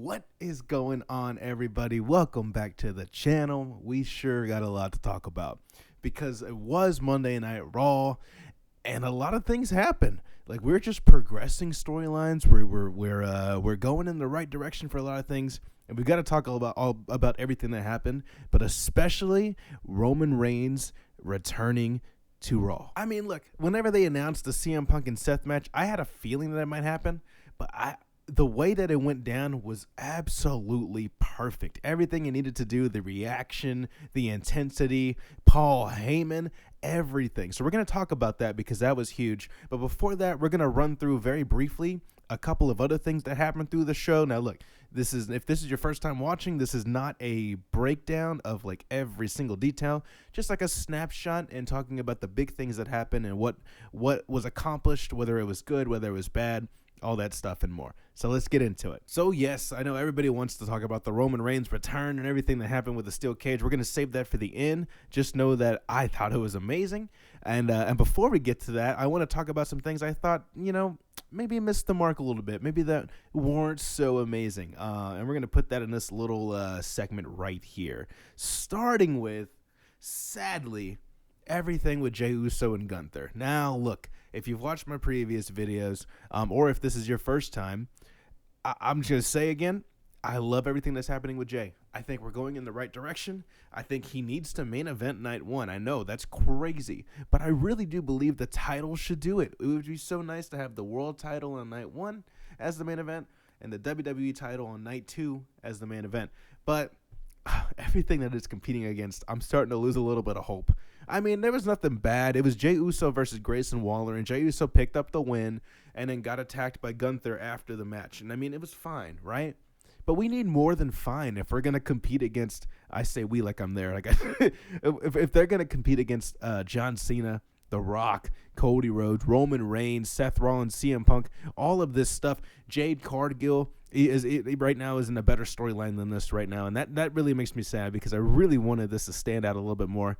What is going on, everybody? Welcome back to the channel. We sure got a lot to talk about because it was Monday Night Raw and a lot of things happened. Like, we're just progressing storylines. We're going in the right direction for a lot of things, and we got to talk about everything that happened, but especially Roman Reigns returning to Raw. I mean, look, whenever they announced the CM Punk and Seth match, I had a feeling that it might happen, but the way that it went down was absolutely perfect. Everything it needed to do, the reaction, the intensity, Paul Heyman, everything. So we're going to talk about that because that was huge. But before that, we're going to run through very briefly a couple of other things that happened through the show. Now, look, if this is your first time watching, this is not a breakdown of like every single detail, just like a snapshot and talking about the big things that happened and what was accomplished, whether it was good, whether it was bad, all that stuff and more. So let's get into it. So yes, I know everybody wants to talk about the Roman Reigns return and everything that happened with the steel cage. We're going to save that for the end. Just know that I thought it was amazing. And before we get to that, I want to talk about some things I thought, maybe missed the mark a little bit. Maybe that weren't so amazing. And we're going to put that in this little segment right here. Starting with, sadly, everything with Jey Uso and Gunther. Now, look, if you've watched my previous videos, or if this is your first time, I'm just going to say again, I love everything that's happening with Jey. I think we're going in the right direction. I think he needs to main event night one. I know that's crazy, but I really do believe the title should do it. It would be so nice to have the world title on night one as the main event and the WWE title on night two as the main event. But everything that it's competing against, I'm starting to lose a little bit of hope. I mean, there was nothing bad. It was Jey Uso versus Grayson Waller, and Jey Uso picked up the win and then got attacked by Gunther after the match. And I mean, it was fine, right? But we need more than fine if we're going to compete against, I say we like I'm there. Like if they're going to compete against John Cena, The Rock, Cody Rhodes, Roman Reigns, Seth Rollins, CM Punk, all of this stuff, Jade Cargill right now is in a better storyline than this right now. And that really makes me sad because I really wanted this to stand out a little bit more.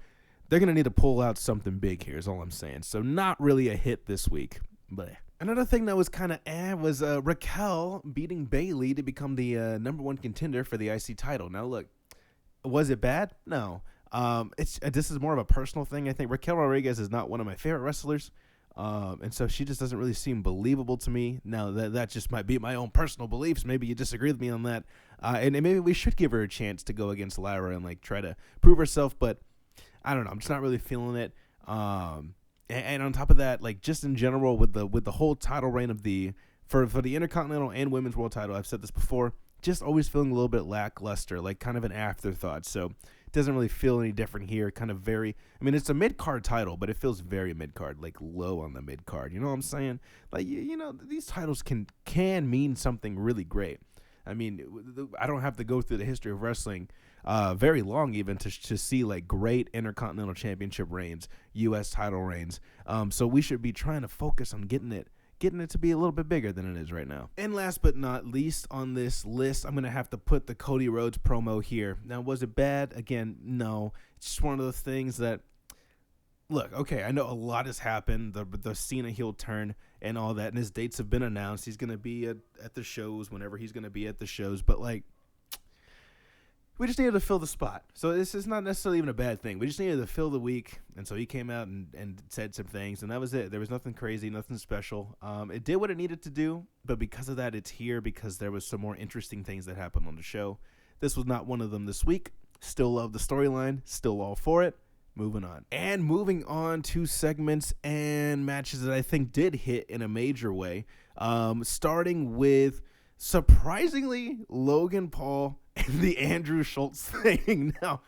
They're going to need to pull out something big here is all I'm saying. So not really a hit this week. But another thing that was kind of was Raquel beating Bayley to become the number one contender for the IC title. Now, look, was it bad? No. This is more of a personal thing. I think Raquel Rodriguez is not one of my favorite wrestlers. And so she just doesn't really seem believable to me. Now, that just might be my own personal beliefs. Maybe you disagree with me on that. And maybe we should give her a chance to go against Lyra and like try to prove herself. But I don't know. I'm just not really feeling it. And on top of that, like just in general with the whole title reign of for the Intercontinental and Women's World title, I've said this before, just always feeling a little bit lackluster, like kind of an afterthought. So it doesn't really feel any different here. Kind of it's a mid-card title, but it feels very mid-card, like low on the mid-card. You know what I'm saying? Like, these titles can mean something really great. I mean, I don't have to go through the history of wrestling very long even to see like great Intercontinental Championship reigns, U.S. title reigns. So we should be trying to focus on getting it to be a little bit bigger than it is right now. And last but not least on this list, I'm going to have to put the Cody Rhodes promo here. Now, was it bad? Again, no. It's just one of those things that, look, okay, I know a lot has happened, the Cena heel turn and all that, and his dates have been announced. He's going to be at the shows whenever he's going to be at the shows, but like, we just needed to fill the spot. So this is not necessarily even a bad thing. We just needed to fill the week, and so he came out and said some things, and that was it. There was nothing crazy, nothing special. It did what it needed to do, but because of that, it's here because there was some more interesting things that happened on the show. This was not one of them this week. Still love the storyline. Still all for it. Moving on. And moving on to segments and matches that I think did hit in a major way. Starting with, surprisingly, Logan Paul and the Andrew Schultz thing. Now,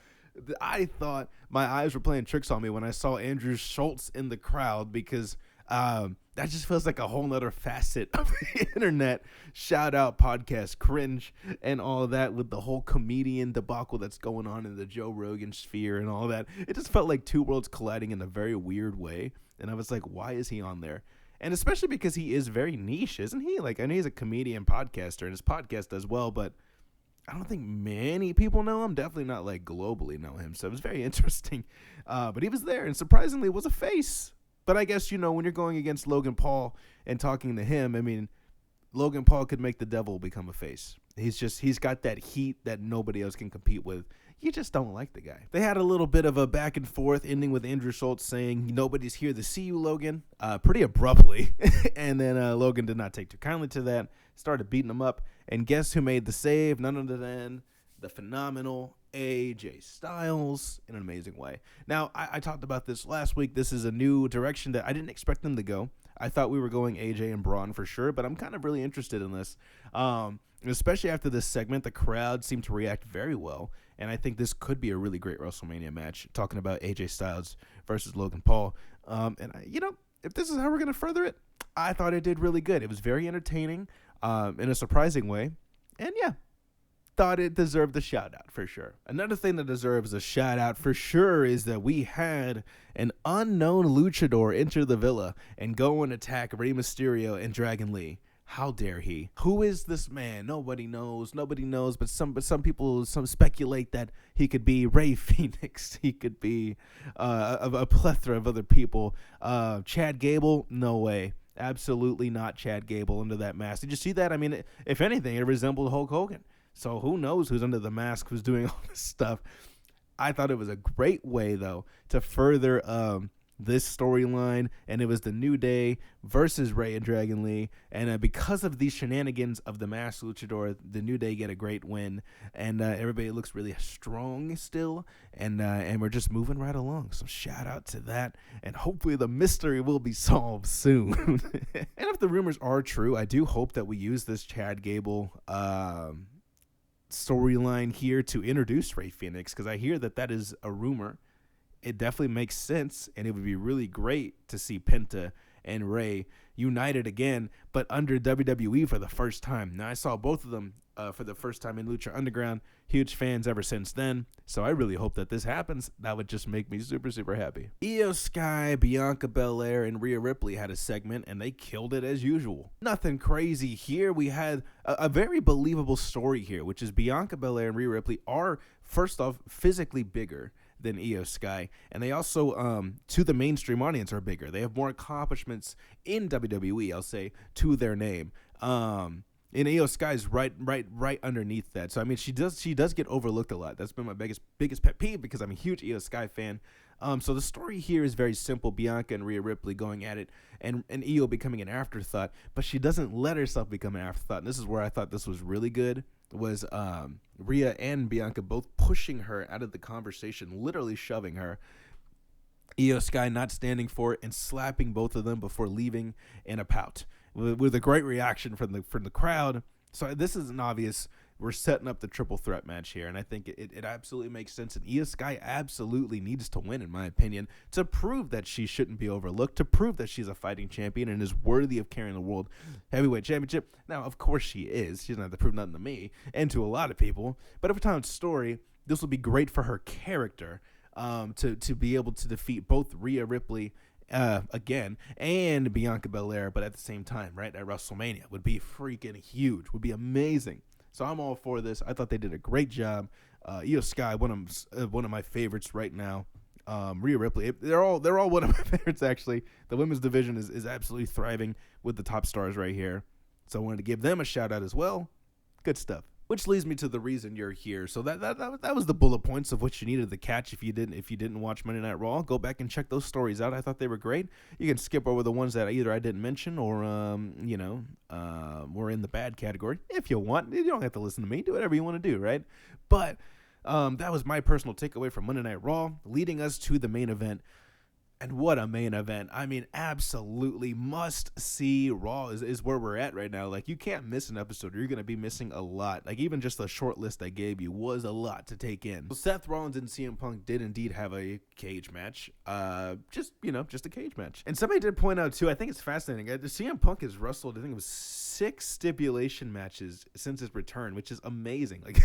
I thought my eyes were playing tricks on me when I saw Andrew Schultz in the crowd because that just feels like a whole nother facet of the internet. Shout out podcast cringe and all of that with the whole comedian debacle that's going on in the Joe Rogan sphere and all that. It just felt like two worlds colliding in a very weird way. And I was like, why is he on there? And especially because he is very niche, isn't he? Like, I know he's a comedian podcaster and his podcast does well, but I don't think many people know him. Definitely not like globally know him. So it was very interesting. But he was there and surprisingly was a face. But I guess, when you're going against Logan Paul and talking to him, I mean, Logan Paul could make the devil become a face. He's got that heat that nobody else can compete with. You just don't like the guy. They had a little bit of a back and forth, ending with Andrew Schultz saying, "Nobody's here to see you, Logan," pretty abruptly. And then Logan did not take too kindly to that, started beating him up. And guess who made the save? None other than the phenomenal AJ Styles in an amazing way. Now, I talked about this last week. This is a new direction that I didn't expect them to go. I thought we were going AJ and Braun for sure, but I'm kind of really interested in this. Especially after this segment, the crowd seemed to react very well, and I think this could be a really great WrestleMania match, talking about AJ Styles versus Logan Paul. If this is how we're going to further it, I thought it did really good. It was very entertaining in a surprising way, and yeah, thought it deserved a shout out for sure. Another thing that deserves a shout out for sure is that we had an unknown luchador enter the villa and go and attack Rey Mysterio and Dragon Lee. How dare he? Who is this man? Nobody knows, but some people speculate that he could be Rey Fenix. He could be a plethora of other people. Chad Gable? No way. Absolutely not Chad Gable under that mask. Did you see that? I mean, if anything, it resembled Hulk Hogan. So who knows who's under the mask, who's doing all this stuff. I thought it was a great way, though, to further this storyline, and it was the New Day versus Rey and Dragon Lee, and because of these shenanigans of the Masked Luchador, the New Day get a great win, and everybody looks really strong still, and we're just moving right along. So shout out to that, and hopefully the mystery will be solved soon. And if the rumors are true, I do hope that we use this Chad Gable storyline here to introduce Rey Fenix, because I hear that is a rumor. It definitely makes sense, and it would be really great to see Penta and Rey united again, but under WWE for the first time. Now, I saw both of them for the first time in Lucha Underground. Huge fans ever since then, so I really hope that this happens. That would just make me super, super happy. Io Sky, Bianca Belair, and Rhea Ripley had a segment, and they killed it as usual. Nothing crazy here. We had a very believable story here, which is Bianca Belair and Rhea Ripley are, first off, physically bigger than Io Sky, and they also to the mainstream audience are bigger. They have more accomplishments in WWE, I'll say, to their name. And Io Sky's right underneath that. So I mean, she does get overlooked a lot. That's been my biggest pet peeve, because I'm a huge Io Sky fan. So the story here is very simple: Bianca and Rhea Ripley going at it, and Io becoming an afterthought. But she doesn't let herself become an afterthought. And this is where I thought this was really good. Was Rhea and Bianca both pushing her out of the conversation, literally shoving her. Io Sky not standing for it and slapping both of them before leaving in a pout, with a great reaction from the crowd. So this is an obvious, we're setting up the triple threat match here, and I think it absolutely makes sense. And Io Sky absolutely needs to win, in my opinion, to prove that she shouldn't be overlooked, to prove that she's a fighting champion and is worthy of carrying the World Heavyweight Championship. Now, of course she is. She doesn't have to prove nothing to me and to a lot of people. But if we're talking story, this will be great for her character, to be able to defeat both Rhea Ripley again and Bianca Belair, but at the same time, right, at WrestleMania would be freaking huge, would be amazing. So I'm all for this. I thought they did a great job. Io Sky, one of my favorites right now. Rhea Ripley, they're all one of my favorites, actually. The women's division is absolutely thriving with the top stars right here. So I wanted to give them a shout out as well. Good stuff. Which leads me to the reason you're here. So that was the bullet points of what you needed to catch. If you didn't watch Monday Night Raw, go back and check those stories out. I thought they were great. You can skip over the ones that either I didn't mention or were in the bad category if you want. You don't have to listen to me. Do whatever you want to do, right? But that was my personal takeaway from Monday Night Raw, leading us to the main event. And what a main event. I mean, absolutely must see Raw is where we're at right now. Like, you can't miss an episode, or you're going to be missing a lot. Like, even just the short list I gave you was a lot to take in. So Seth Rollins and CM Punk did indeed have a cage match. Just a cage match. And somebody did point out, too, I think it's fascinating. CM Punk has wrestled, I think it was 6 stipulation matches since his return, which is amazing. Like,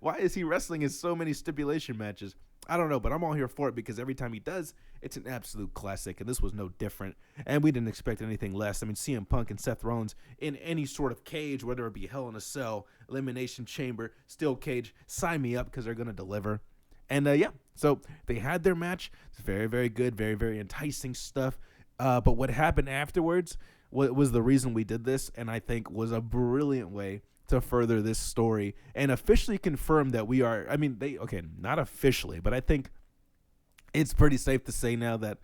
why is he wrestling in so many stipulation matches? I don't know, but I'm all here for it, because every time he does, it's an absolute classic, and this was no different, and we didn't expect anything less. I mean, CM Punk and Seth Rollins in any sort of cage, whether it be Hell in a Cell, Elimination Chamber, Steel Cage, sign me up, because they're going to deliver. And, so they had their match. It's very, very good, very, very enticing stuff. But what happened afterwards was the reason we did this, and I think was a brilliant way to further this story and officially confirm that we are, I mean, not officially, but I think it's pretty safe to say now that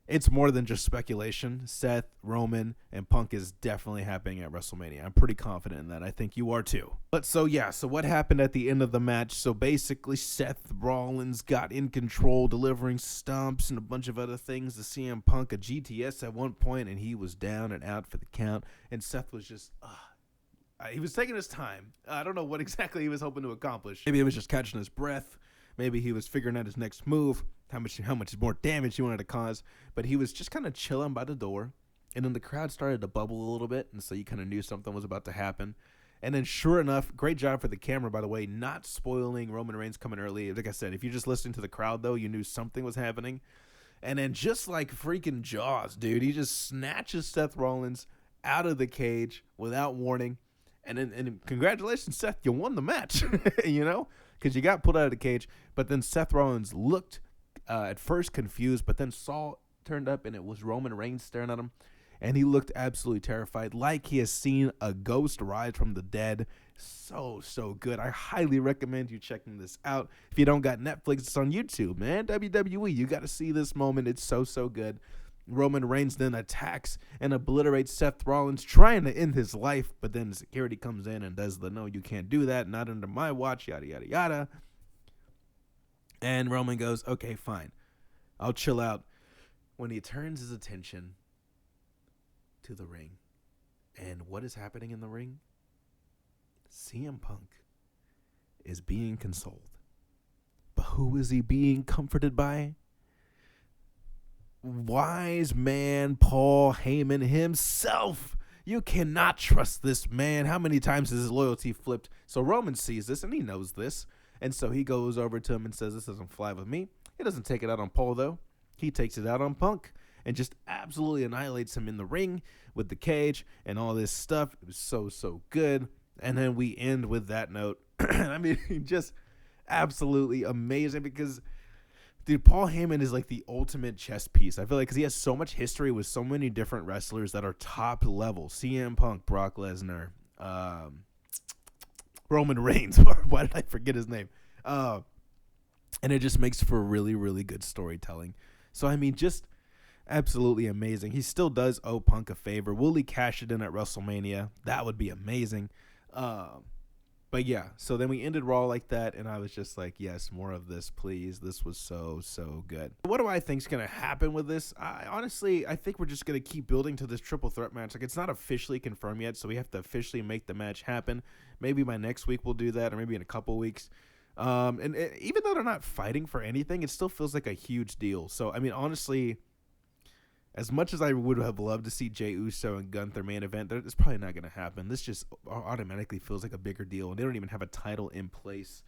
it's more than just speculation. Seth, Roman, and Punk is definitely happening at WrestleMania. I'm pretty confident in that. I think you are too. But so what happened at the end of the match? So basically Seth Rollins got in control, delivering stomps and a bunch of other things to CM Punk, a GTS at one point, and he was down and out for the count. And Seth was just, he was taking his time. I don't know what exactly he was hoping to accomplish. Maybe he was just catching his breath. Maybe he was figuring out his next move, how much more damage he wanted to cause. But he was just kind of chilling by the door. And then the crowd started to bubble a little bit. And so you kind of knew something was about to happen. And then sure enough, great job for the camera, by the way, not spoiling Roman Reigns coming early. Like I said, if you're just listening to the crowd, though, you knew something was happening. And then just like freaking Jaws, dude, he just snatches Seth Rollins out of the cage without warning. And congratulations, Seth, you won the match, you know, because you got pulled out of the cage. But then Seth Rollins looked at first confused, but then saw turned up and it was Roman Reigns staring at him. And he looked absolutely terrified, like he has seen a ghost rise from the dead. So good. I highly recommend you checking this out. If you don't got Netflix, it's on YouTube, man. WWE, you got to see this moment. It's so good. Roman Reigns then attacks and obliterates Seth Rollins, trying to end his life, but then security comes in and does the no, you can't do that, not under my watch, yada, yada, yada. And Roman goes, okay, fine, I'll chill out. When he turns his attention to the ring, and what is happening in the ring? CM Punk is being consoled. But who is he being comforted by? Wise man Paul Heyman himself. You cannot trust this man. How many times has his loyalty flipped? So Roman sees this and he knows this. And so he goes over to him and says, this doesn't fly with me. He doesn't take it out on Paul, though. He takes it out on Punk and just absolutely annihilates him in the ring with the cage and all this stuff. It was so good. And then we end with that note. I mean, just absolutely amazing because, dude, Paul Heyman is like the ultimate chess piece. I feel like because he has so much history with so many different wrestlers that are top level. CM Punk, Brock Lesnar, Roman Reigns. Why did I forget his name? And it just makes for really, really good storytelling. So, I mean, just absolutely amazing. He still does owe Punk a favor. Will he cash it in at WrestleMania? That would be amazing. But yeah, so then we ended Raw like that, and I was just like, yes, more of this, please. This was so good. What do I think is going to happen with this? Honestly, I think we're just going to keep building to this triple threat match. Like, it's not officially confirmed yet, so we have to officially make the match happen. Maybe by next week we'll do that, or maybe in a couple weeks. And even though they're not fighting for anything, it still feels like a huge deal. So, I mean, honestly, as much as I would have loved to see Jey Uso and Gunther main event, it's probably not going to happen. This just automatically feels like a bigger deal, and they don't even have a title in place.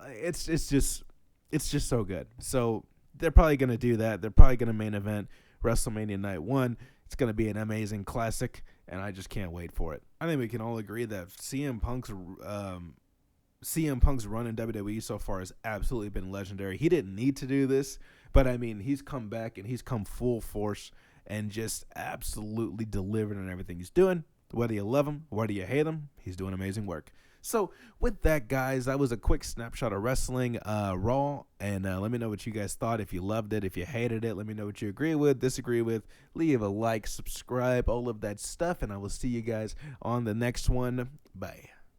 It's just so good. So they're probably going to do that. They're probably going to main event WrestleMania Night 1. It's going to be an amazing classic, and I just can't wait for it. I think we can all agree that CM Punk's run in WWE so far has absolutely been legendary. He didn't need to do this, but I mean, he's come back and he's come full force and just absolutely delivered on everything he's doing. Whether you love him, whether you hate him, he's doing amazing work. So with that, guys, that was a quick snapshot of wrestling Raw, and let me know what you guys thought. If you loved it, if you hated it, let me know what you agree with, disagree with. Leave a like, subscribe, all of that stuff, and I will see you guys on the next one. Bye.